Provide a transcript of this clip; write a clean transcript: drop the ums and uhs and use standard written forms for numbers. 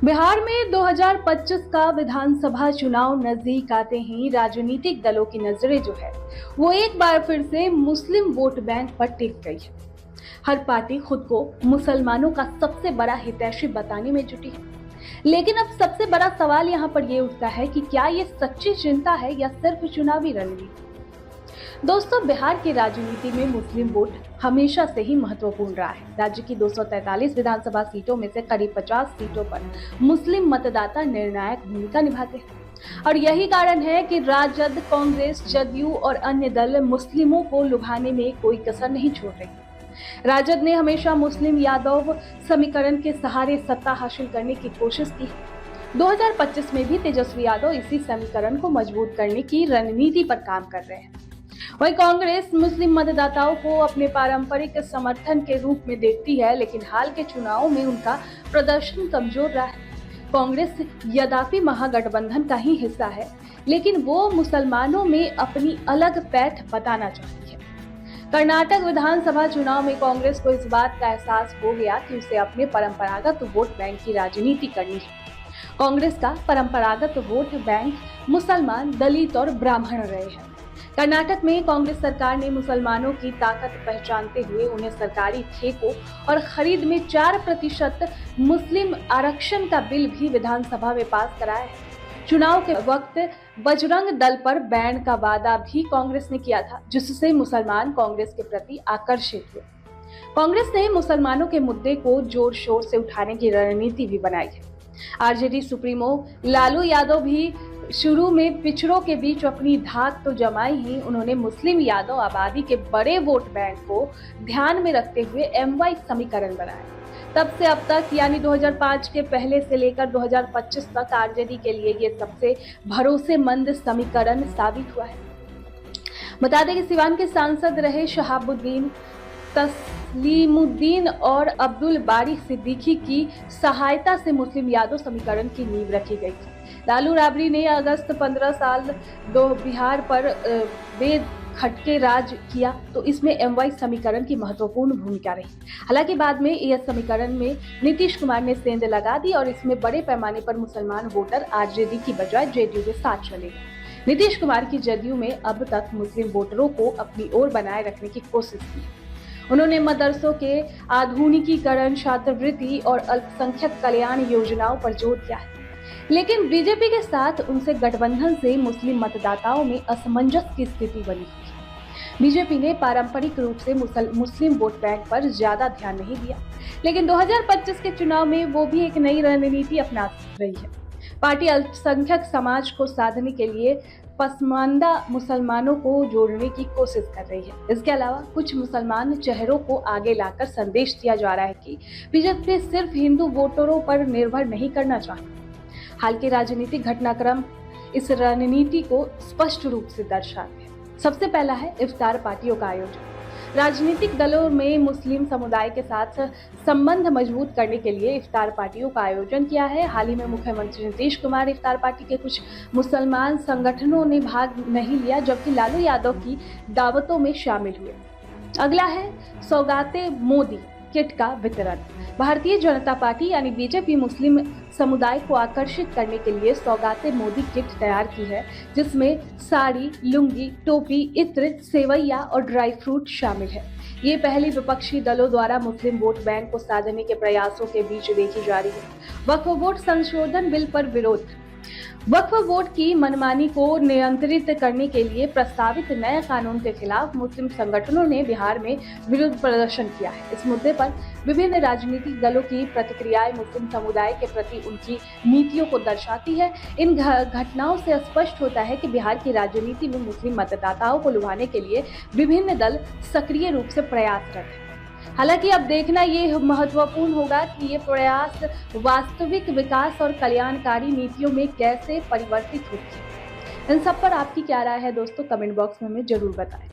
बिहार में 2025 का विधानसभा चुनाव नजदीक आते ही राजनीतिक दलों की नजरें जो है वो एक बार फिर से मुस्लिम वोट बैंक पर टिक गई है। हर पार्टी खुद को मुसलमानों का सबसे बड़ा हितैषी बताने में जुटी है। लेकिन अब सबसे बड़ा सवाल यहाँ पर ये उठता है कि क्या ये सच्ची चिंता है या सिर्फ चुनावी रणनीति। दोस्तों, बिहार की राजनीति में मुस्लिम वोट हमेशा से ही महत्वपूर्ण रहा है। राज्य की 243 विधानसभा सीटों में से करीब 50 सीटों पर मुस्लिम मतदाता निर्णायक भूमिका निभाते हैं और यही कारण है कि राजद, कांग्रेस, जदयू और अन्य दल मुस्लिमों को लुभाने में कोई कसर नहीं छोड़ रही। राजद ने हमेशा मुस्लिम यादव समीकरण के सहारे सत्ता हासिल करने की कोशिश की है। 2025 में भी तेजस्वी यादव इसी समीकरण को मजबूत करने की रणनीति पर काम कर रहे हैं। वहीं कांग्रेस मुस्लिम मतदाताओं को अपने पारंपरिक समर्थन के रूप में देखती है, लेकिन हाल के चुनावों में उनका प्रदर्शन कमजोर रहा है। कांग्रेस यद्यपि महागठबंधन का ही हिस्सा है, लेकिन वो मुसलमानों में अपनी अलग पैठ बताना चाहती है। कर्नाटक विधानसभा चुनाव में कांग्रेस को इस बात का एहसास हो गया कि उसे अपने परंपरागत वोट बैंक की राजनीति करनी है। कांग्रेस का परंपरागत वोट बैंक मुसलमान, दलित और ब्राह्मण रहे हैं। कर्नाटक में कांग्रेस सरकार ने मुसलमानों की ताकत पहचानते हुए उन्हें सरकारी ठेकों और खरीद में 4% मुस्लिम आरक्षण का बिल भी विधानसभा में पास कराया है। चुनाव के वक्त बजरंग दल पर बैन का वादा भी कांग्रेस ने किया था, जिससे मुसलमान कांग्रेस के प्रति आकर्षित हुए। कांग्रेस ने मुसलमानों के मुद्दे को जोर शोर से उठाने की रणनीति भी बनाई है। आरजेडी सुप्रीमो लालू यादव भी शुरू में पिछड़ों के बीच अपनी धाक तो जमाई ही, उन्होंने मुस्लिम यादव आबादी के बड़े वोट बैंक को ध्यान में रखते हुए MY समीकरण बनाया। तब से अब तक यानी 2005 के पहले से लेकर 2025 तक आरजेडी के लिए ये सबसे भरोसेमंद समीकरण साबित हुआ है। बता दें कि सिवान के सांसद रहे शहाबुद्दीन, तस्लीमुद्दीन और अब्दुल बारी सिद्दीकी की सहायता से मुस्लिम यादव समीकरण की नींव रखी गई थी। लालू राबड़ी ने अगस्त 15 साल बिहार पर बेखटके राज किया, तो इसमें MY समीकरण की महत्वपूर्ण भूमिका रही। हालांकि बाद में यह समीकरण में नीतीश कुमार ने सेंध लगा दी और इसमें बड़े पैमाने पर मुसलमान वोटर आरजेडी की बजाय जेडीयू के साथ चले। नीतीश कुमार की जदयू में अब तक मुस्लिम वोटरों को अपनी ओर बनाए रखने की कोशिश की। उन्होंने मदरसों के आधुनिकीकरण, छात्रवृत्ति और अल्पसंख्यक कल्याण योजनाओं पर जोर दिया है। लेकिन बीजेपी के साथ उनसे गठबंधन से मुस्लिम मतदाताओं में असमंजस की स्थिति बनी हुई है। बीजेपी ने पारंपरिक रूप से मुस्लिम वोट बैंक पर ज्यादा ध्यान नहीं दिया, लेकिन 2025 के चुनाव में वो भी एक नई रणनीति अपना रही है। पार्टी अल्पसंख्यक समाज को साधने के लिए पसमानदा मुसलमानों को जोड़ने की कोशिश कर रही है। इसके अलावा कुछ मुसलमान चेहरों को आगे लाकर संदेश दिया जा रहा है कि बीजेपी सिर्फ हिंदू वोटरों पर निर्भर नहीं करना चाहती। हाल के राजनीतिक घटनाक्रम इस रणनीति को स्पष्ट रूप से दर्शाते हैं। सबसे पहला है इफ्तार पार्टियों का आयोजन। राजनीतिक दलों में मुस्लिम समुदाय के साथ संबंध मजबूत करने के लिए इफ्तार पार्टियों का आयोजन किया है। हाल ही में मुख्यमंत्री नीतीश कुमार इफ्तार पार्टी के कुछ मुसलमान संगठनों ने भाग नहीं लिया, जबकि लालू यादव की दावतों में शामिल हुए। अगला है सौगाते मोदी किट का वितरण। भारतीय जनता पार्टी यानी बीजेपी मुस्लिम समुदाय को आकर्षित करने के लिए सौगाते मोदी किट तैयार की है, जिसमें साड़ी, लुंगी, टोपी, इत्र, सेवैया और ड्राई फ्रूट शामिल है। ये पहली विपक्षी दलों द्वारा मुस्लिम वोट बैंक को साधने के प्रयासों के बीच देखी जा रही है। वक्फ वोट संशोधन बिल पर विरोध। वक्फ वोट की मनमानी को नियंत्रित करने के लिए प्रस्तावित नए कानून के खिलाफ मुस्लिम संगठनों ने बिहार में विरोध प्रदर्शन किया है। इस मुद्दे पर विभिन्न राजनीतिक दलों की प्रतिक्रियाएं मुस्लिम समुदाय के प्रति उनकी नीतियों को दर्शाती है। इन घटनाओं से स्पष्ट होता है कि बिहार की राजनीति में मुस्लिम मतदाताओं को लुभाने के लिए विभिन्न दल सक्रिय रूप से प्रयासरत हैं। हालांकि अब देखना ये महत्वपूर्ण होगा कि ये प्रयास वास्तविक विकास और कल्याणकारी नीतियों में कैसे परिवर्तित होते हैं। इन सब पर आपकी क्या राय है दोस्तों, कमेंट बॉक्स में हमें जरूर बताएं।